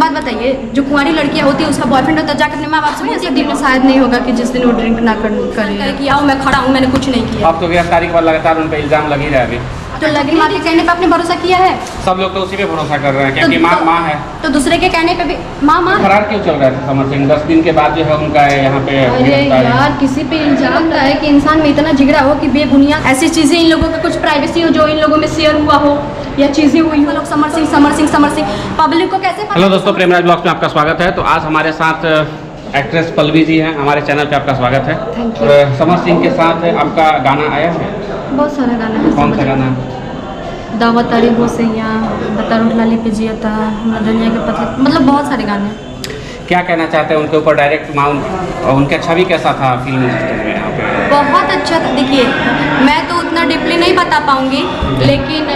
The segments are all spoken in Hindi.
बात बताइए, जो कुंवारी लड़कियां होती है उसका बॉयफ्रेंड होता है, जाकर अपने माँ बाप से बोलती है दिन में शायद नहीं होगा कि जिस दिन वो ड्रिंक ना करे कि आओ मैं खड़ा हूँ, मैंने कुछ नहीं किया। अब तो गिरफ्तारी के बाद लगातार उन पर इल्जाम लग ही रहा है अभी। तो लगी माँ के कहने पे आपने भरोसा किया है? सब लोग तो उसी पे भरोसा कर रहे हैं क्योंकि माँ है। तो दूसरे के कहने पे भी माँ फरार क्यों चल रहा था समर सिंह? 10 दिन के बाद जो है उनका यहाँ पे अरे यार, किसी पे इल्जाम है कि इंसान में इतना जिगरा हो कि बेबुनियाद ऐसी चीजें, इन लोगों का कुछ प्राइवेसी हो जो इन लोगों में शेयर हुआ हो या चीजें हुई हो, लोग समर सिंह पब्लिक को कैसे। हेलो दोस्तों, प्रेमराज ब्लॉग्स में आपका स्वागत है। तो आज हमारे साथ एक्ट्रेस पल्लवी जी हैं, हमारे चैनल पे आपका स्वागत है। Thank you. समर सिंह के साथ आपका गाना आया है? बहुत सारा गाना है। कौन सा गाना? दावत तारी हो सैया, बता रोट लाली पे जिया था, दुनिया के पतले, मतलब बहुत सारे गाने हैं। क्या कहना चाहते हैं उनके ऊपर? डायरेक्ट उनका छवि कैसा था फिल्म इंडस्ट्री में यहाँ पे? बहुत अच्छा था। देखिए, मैं तो उतना डीपली नहीं बता पाऊँगी, लेकिन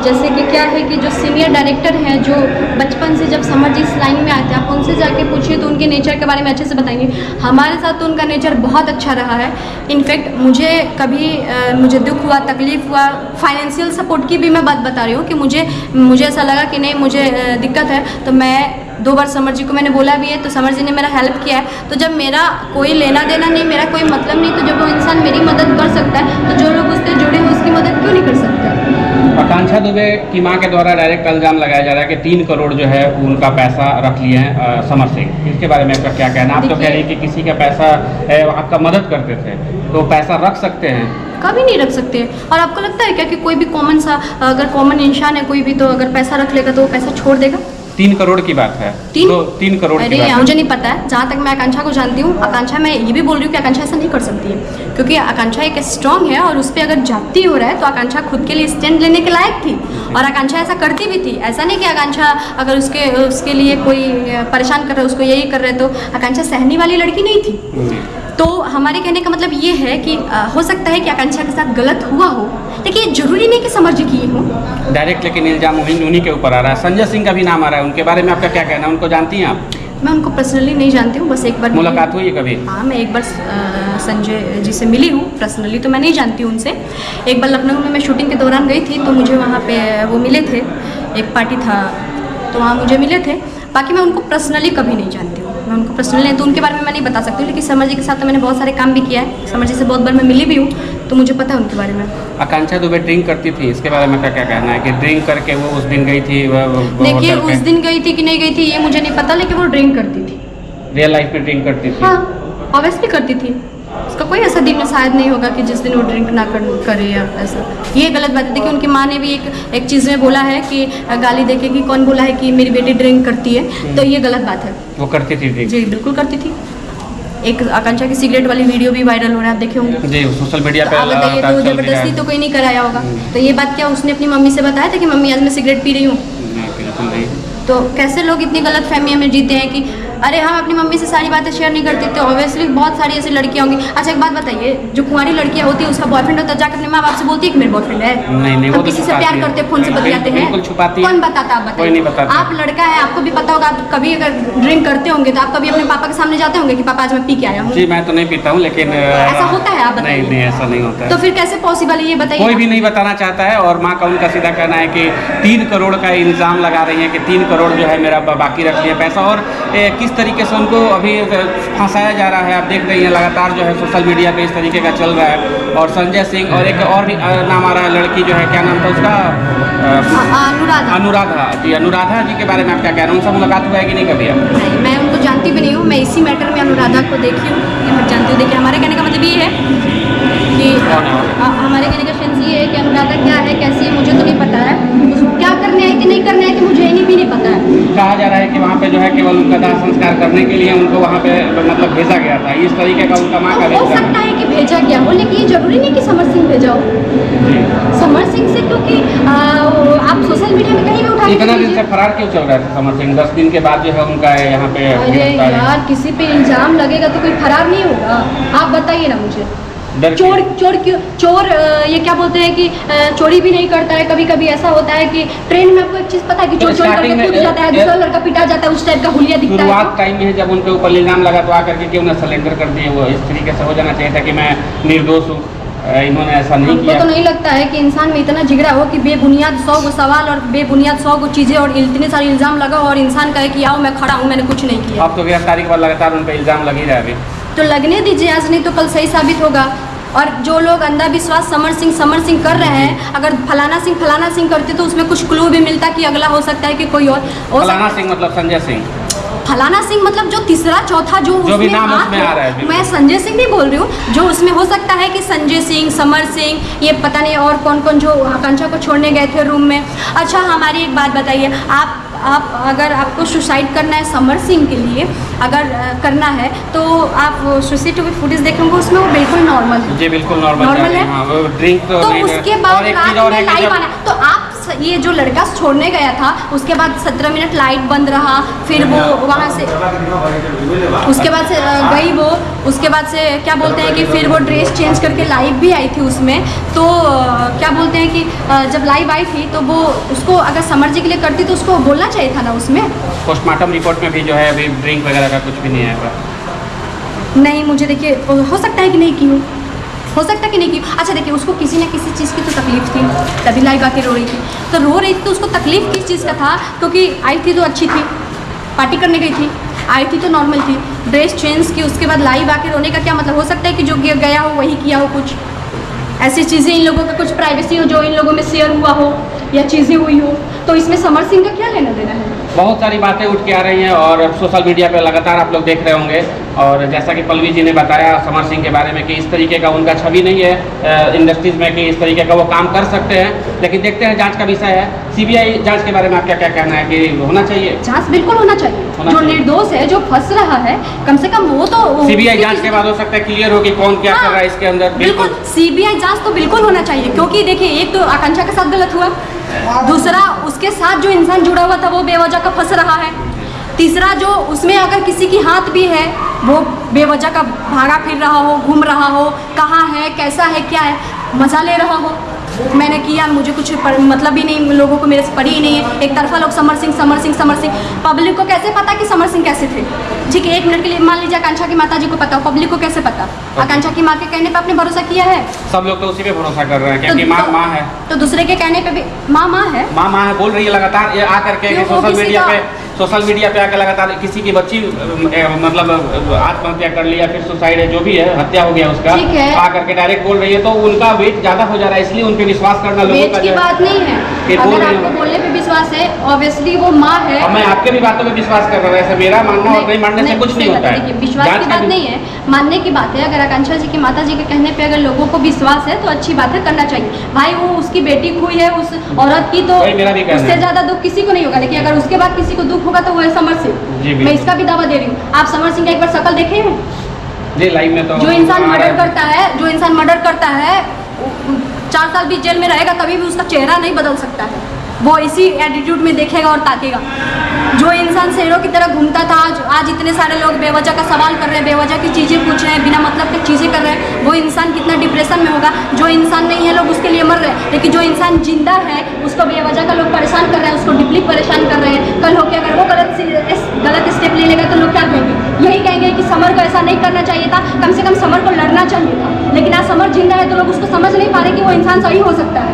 जैसे कि क्या है कि जो सीनियर डायरेक्टर हैं, जो बचपन से जब समर जी इस लाइन में आते हैं, आप उनसे जाके पूछिए तो उनके नेचर के बारे में अच्छे से बताएंगे। हमारे साथ तो उनका नेचर बहुत अच्छा रहा है। इनफैक्ट मुझे कभी मुझे दुख हुआ, तकलीफ़ हुआ, फाइनेंशियल सपोर्ट की भी मैं बात बता रही हूँ कि मुझे ऐसा लगा कि नहीं, मुझे दिक्कत है, तो मैं 2 बार समर जी को मैंने बोला भी है, तो समर जी ने मेरा हेल्प किया है। तो जब मेरा कोई लेना देना नहीं, मेरा कोई मतलब नहीं, तो जब वो इंसान मेरी मदद कर सकता है, तो जो लोग उससे जुड़े हैं उसकी मदद क्यों नहीं कर सकते? आकांक्षा दुबे की मां के द्वारा डायरेक्ट इल्जाम लगाया जा रहा है कि 3 करोड़ जो है उनका पैसा रख लिए हैं समर सिंह। इसके बारे में आपका क्या कहना? आप तो कह रही हैं कि किसी का पैसा आपका मदद करते थे, तो पैसा रख सकते हैं? कभी नहीं रख सकते। और आपको लगता है क्या कि कोई भी कॉमन सा, अगर कॉमन इंसान है कोई भी, तो अगर पैसा रख लेगा तो वो पैसा छोड़ देगा? 3 करोड़ की बात है। 3 करोड़ की बात है। मुझे नहीं पता है। जहाँ तक मैं आकांक्षा को जानती हूँ, आकांक्षा, मैं ये भी बोल रही हूँ कि आकांक्षा ऐसा नहीं कर सकती है, क्योंकि आकांक्षा एक स्ट्रांग है और उस पर अगर जाती हो रहा है तो आकांक्षा खुद के लिए स्टैंड लेने के लायक थी, और आकांक्षा ऐसा करती भी थी। ऐसा नहीं कि आकांक्षा अगर उसके लिए कोई परेशान कर रहा है, उसको यही कर रहे हैं, तो आकांक्षा सहने वाली लड़की नहीं थी। तो हमारे कहने का मतलब ये है कि हो सकता है कि आकांक्षा के साथ गलत हुआ हो, लेकिन जरूरी नहीं कि समझ किए हो डायरेक्ट, लेकिन इल्जाम उन्हीं के ऊपर आ रहा है। संजय सिंह का भी नाम आ रहा है, उनके बारे में आपका क्या कहना है? उनको जानती हैं आप? मैं उनको पर्सनली नहीं जानती हूँ, बस एक बार मुलाकात हुई है कभी? हाँ, मैं एक बार संजय जी से मिली हूँ पर्सनली, तो मैं नहीं जानती हूँ उनसे। एक बार लखनऊ में मैं शूटिंग के दौरान गई थी, तो मुझे वहाँ पे वो मिले थे, एक पार्टी था तो वहाँ मुझे मिले थे। बाकी मैं उनको पर्सनली कभी नहीं जानती हूँ, मैं उनको पर्सनली, तो उनके बारे में मैं नहीं बता सकती हूँ। लेकिन समर जी के साथ तो मैंने बहुत सारे काम भी किया है, समर जी से बहुत बार मैं मिली भी हूँ, तो मुझे पता है उनके बारे में। आकांक्षा दुबे ड्रिंक करती थी, इसके बारे में क्या कहना है कि ड्रिंक करके वो उस दिन गई थी? देखिए, उस दिन गई थी कि नहीं गई थी ये मुझे नहीं पता, लेकिन वो ड्रिंक करती थी। रियल लाइफ में ड्रिंक करती थी? हाँ, ऑब्वियसली करती थी। उसका कोई ऐसा दिन शायद नहीं होगा कि जिस दिन वो ड्रिंक ना करे या ऐसा। ये गलत बात है। देखिए, उनकी माँ ने भी एक चीज़ में बोला है कि गाली देके कि कौन बोला है कि मेरी बेटी ड्रिंक करती है, तो ये गलत बात है। वो करती थी ड्रिंक? जी, बिल्कुल करती थी। एक आकांक्षा की सिगरेट वाली वीडियो भी वायरल हो रहा है, आप देखे होंगे जी, सोशल मीडिया पे। आप बताइए, तो जबरदस्ती तो कोई नहीं कराया होगा। तो ये बात क्या उसने अपनी मम्मी से बताया था कि मम्मी आज मैं सिगरेट पी रही हूँ? बिल्कुल नहीं। तो कैसे लोग इतनी गलत फहमियों में जीते हैं कि अरे हम अपनी मम्मी से सारी बातें शेयर नहीं करती, तो ऑब्वियसली बहुत सारी ऐसी लड़कियां होंगी। अच्छा, एक बात बताइए, जो कुंवारी लड़कियां होती है उसका बॉयफ्रेंड होता है, जाकर अपने माँ बाप से बोलती है कि मेरे बॉयफ्रेंड है? नहीं, वो किसी से प्यार करते, फोन से बतियाते हैं, बिल्कुल छुपाती है। कौन बताता? आप बताइए। कोई नहीं बताता। आप लड़का है, आपको भी पता होगा। आप कभी अगर ड्रिंक करते होंगे तो आप कभी अपने पापा के सामने जाते होंगे कि पापा आज मैं पी के आया हूँ? जी, मैं तो नहीं पीता हूँ, लेकिन ऐसा होता है? आप बताइए। नहीं, ऐसा नहीं होता है। तो फिर कैसे पॉसिबल है, ये बताइए। कोई भी नहीं बताना चाहता है, और माँ का उनका सीधा कहना है कि 3 करोड़ का इल्ज़ाम लगा रही है कि 3 करोड़ जो है मेरा बाकी रख लिया पैसा। और किस तरीके से उनको अभी फंसाया जा रहा है, आप देख रही हैं लगातार जो है सोशल मीडिया पे इस तरीके का चल रहा है। और संजय सिंह, और एक और भी नाम आ रहा है लड़की जो है, क्या नाम था उसका? अनुराधा जी। अनुराधा जी के बारे में आप क्या कह रहे हैं? उनसे मुलाकात हुआ है कि नहीं कभी? नहीं, मैं उनको जानती भी नहीं हूँ। मैं इसी मैटर में अनुराधा को देखी हूँ, मैं जानती हूँ। देखिए, हमारे कहने का मतलब ये है कि हमारे कहने का सेंस ये है कि अनुराधा क्या है, कैसी है, मुझे तो नहीं पता है। उसको क्या करने है कि नहीं करने है कि मुझे भी नहीं पता है। कहा जा रहा है कि वहाँ पे जो है केवल उनका दाह संस्कार करने के लिए उनको वहाँ पे मतलब भेजा गया था, इस तरीके का उनका माँ का हो सकता है कि भेजा गया हो, लेकिन ये जरूरी नहीं कि समर सिंह भेजा हो। समर सिंह से, क्योंकि आप सोशल मीडिया में कहीं भी उठा, इतना दिन से फरार क्यों चल रहा था समर सिंह? 10 दिन के बाद जो है उनका यहाँ पे। अरे यार, किसी पे इल्जाम लगेगा तो कोई फरार नहीं होगा। आप बताइए ना मुझे। चोर ये क्या बोलते हैं कि चोरी भी नहीं करता है। कभी कभी ऐसा होता है कि ट्रेन में आपको एक चीज पता है कि चोर चोरी करके कूद जाता है, दूसरा लड़का पिटा जाता है, उस टाइप का हुलिया दिखता है। शुरुआत टाइम में जब उनके ऊपर इल्जाम लगा तो आकर के क्यों ना सरेंडर कर दिए? वो इस तरीके से हो जाना चाहिए था कि मैं निर्दोष हूँ। इन्होंने ऐसा नहीं हमको किया। तो नहीं लगता है कि इंसान में इतना जिगरा हो कि बेबुनियाद 100 गो सवाल और बेबुनियाद 100 गो चीज़ें और इतने सारे इल्ज़ाम लगा और इंसान कहे कि आओ मैं खड़ा हूँ, मैंने कुछ नहीं किया। अब तो गिरफ्तारी के बाद लगातार उन पर इल्ज़ाम लग ही रहा है अभी। तो लगने दीजिए, आज नहीं तो कल सही साबित होगा। और जो लोग अंधविश्वास समर सिंह कर रहे हैं, अगर फलाना सिंह करते तो उसमें कुछ क्लू भी मिलता कि अगला हो सकता है कि कोई और हो। फलाना सिंह मतलब संजय सिंह, फलाना सिंह मतलब जो तीसरा चौथा जो भी उसमें नाम हाथ उसमें आ रहा है, बिल्कुल। मैं संजय सिंह नहीं बोल रही हूँ, जो उसमें हो सकता है कि संजय सिंह, समर सिंह, ये पता नहीं और कौन कौन जो आकांक्षा को छोड़ने गए थे रूम में। अच्छा हमारी एक बात बताइए, आप अगर आपको सुसाइड करना है समर सिंह के लिए अगर करना है तो आप सीसीटीवी फुटेज देखेंगे, उसमें वो बिल्कुल नॉर्मल है। जी बिल्कुल नॉर्मल है। हाँ, वो ड्रिंक तो नहीं है। उसके बाद और एक रात चीज़ और में है कि लाइव जब- आना, तो आप ये जो लड़का छोड़ने गया था उसके बाद 17 मिनट लाइट बंद रहा, फिर वो वहाँ से उसके बाद से गई वो, उसके बाद से क्या बोलते हैं कि फिर वो ड्रेस चेंज करके लाइव भी आई थी उसमें। तो क्या बोलते हैं कि जब लाइव आई थी तो वो उसको अगर समर जी के लिए करती तो उसको बोलना चाहिए था ना उसमें। पोस्टमार्टम रिपोर्ट में भी जो है अभी ड्रिंक वगैरह का कुछ भी नहीं आया। नहीं मुझे देखिए हो सकता है कि नहीं की हो सकता है कि नहीं की। अच्छा देखिए उसको किसी न किसी चीज़ की तो तकलीफ थी, तभी लाइव आके रो रही थी। तो रो रही थी तो उसको तकलीफ किस चीज़ का था, क्योंकि आई थी तो अच्छी थी, पार्टी करने गई थी, आई थी तो नॉर्मल थी, ड्रेस चेंज की, उसके बाद लाइव आके रोने का क्या मतलब। हो सकता है कि जो गया हो वही किया हो, कुछ ऐसी चीज़ें इन लोगों का कुछ प्राइवेसी हो जो इन लोगों में शेयर हुआ हो या चीज़ें हुई हो, तो इसमें समर सिंह का क्या लेना देना है। बहुत सारी बातें उठ के आ रही हैं और सोशल मीडिया पे लगातार आप लोग देख रहे होंगे। और जैसा कि पल्लवी जी ने बताया समर सिंह के बारे में कि इस तरीके का उनका छवि नहीं है इंडस्ट्रीज़ में कि इस तरीके का वो काम कर सकते हैं, लेकिन देखते हैं जांच का विषय है। सीबीआई जांच के बारे में आपका क्या कहना है कि होना चाहिए? जांच बिल्कुल होना चाहिए। जो निर्दोष है, जो फंस रहा है, कम से कम वो तो सीबीआई जांच के बाद हो सकता है क्लियर हो कि कौन क्या कर रहा है इसके अंदर। बिल्कुल सीबीआई जांच तो बिल्कुल होना चाहिए, क्योंकि देखिए एक तो आकांक्षा के साथ गलत हुआ, दूसरा उसके साथ जो इंसान जुड़ा हुआ था वो बेवजह का फंस रहा है, तीसरा जो उसमें अगर किसी की हाथ भी है वो बेवजह का भागा फिर रहा हो, घूम रहा हो, कहाँ है, कैसा है, क्या है, मजा ले रहा हो। मैंने किया, मुझे कुछ मतलब ही नहीं, लोगों को मेरे से पड़ी ही नहीं है। एक तरफा लोग समर सिंह, पब्लिक को कैसे पता कि समर सिंह कैसे थे? ठीक है, एक मिनट के लिए मान लीजिए आकांक्षा की माता जी को पता हो, पब्लिक को कैसे पता? आकांक्षा की माँ के कहने पे आपने भरोसा किया है? सब लोग तो उसी पे भरोसा कर रहे हैं क्योंकि माँ है। तो दूसरे के कहने पे भी माँ है, माँ है बोल रही है लगातार। ये आकर के सोशल मीडिया पे आकर लगातार किसी की बच्ची मतलब आत्महत्या कर लिया, फिर सुसाइड है, जो भी है, हत्या हो गया उसका, आकर के डायरेक्ट बोल रही है, तो उनका वेट ज्यादा हो जा रहा है, इसलिए उन पे विश्वास करना लोगों का की बात नहीं है। अगर आपको बोलने पे विश्वास है, ऑब्वियसली वो माँ है। मैं आपके भी बातों पे विश्वास कर रहा हूँ, ऐसे मेरा मानना और नहीं मानने से कुछ नहीं होता है। विश्वास की बात नहीं है, मानने की बात है। अगर आकांक्षा जी की माता जी के कहने पे अगर लोगों को विश्वास है तो अच्छी बात है, करना चाहिए। भाई वो उसकी बेटी खोई है उस औरत की, तो उससे ज्यादा दुख किसी को नहीं होगा, लेकिन अगर उसके बाद किसी को दुख होगा तो वो है समर सिंह। मैं इसका भी दावा दे रही हूँ। आप समर सिंह का एक बार शक्ल देखे हैं? जी लाइव में तो जो इंसान मर्डर करता है 4 साल भी जेल में रहेगा तभी भी उसका चेहरा नहीं बदल सकता है, वो इसी एटीट्यूड में देखेगा और ताकेगा। जो इंसान शेरों की तरह घूमता था, आज इतने सारे लोग बेवजह का सवाल कर रहे हैं, बेवजह की चीज़ें पूछ रहे हैं, बिना मतलब की चीज़ें कर रहे हैं, वो इंसान कितना डिप्रेशन में होगा। जो इंसान नहीं है लोग उसके लिए मर रहे हैं, लेकिन जो इंसान जिंदा है उसको बेवजह का लोग परेशान कर रहे हैं, उसको डीपली परेशान कर रहे हैं। कल होकर अगर वो गलत स्टेप ले लेगा तो लोग क्या कहेंगे? यही कहेंगे कि समर को ऐसा नहीं करना चाहिए था, कम से कम समर को लड़ना चाहिए था। लेकिन आज समर जिंदा है तो लोग उसको समझ नहीं पा रहे कि वो इंसान सही हो सकता है।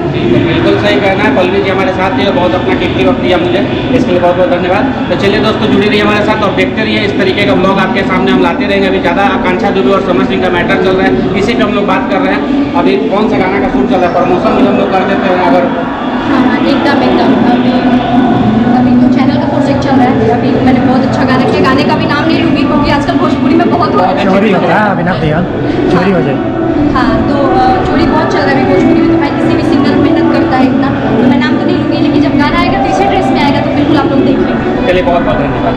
बिल्कुल सही कहना है। पल्लवी जी हमारे साथ थी और बहुत अपना कीमती वक्त दिया मुझे, इसके लिए बहुत बहुत धन्यवाद। तो चलिए दोस्तों जुड़ी रही हमारे साथ और देखते रहिए, इस तरीके का ब्लॉग आपके सामने हम लाते रहेंगे। अभी ज़्यादा आकांक्षा दुबे और समर सिंह का मैटर चल रहा है, इसी पे हम लोग बात कर रहे हैं। अभी कौन सा गाना का शूट चल रहा है, प्रमोशन भी हम लोग कर देते हैं अगर। हाँ एकदम अभी तो चैनल का प्रोजेक्ट चल रहा है। अभी मैंने बहुत अच्छा गाना किया, गाने का भी नाम नहीं लूँगी क्योंकि आजकल भोजपुरी में बहुत चोरी होता है, बिना दिया चोरी हो जाए। हाँ तो चोरी बहुत चल रहा है अभी भोजपुरी में, तो भाई किसी भी सिंगर मेहनत करता है इतना, तो मैं नाम तो नहीं लूँगी, लेकिन जब गाना आएगा तो इसी ड्रेस में आएगा तो बिल्कुल आप लोग देख लेंगे। चलिए बहुत बहुत धन्यवाद।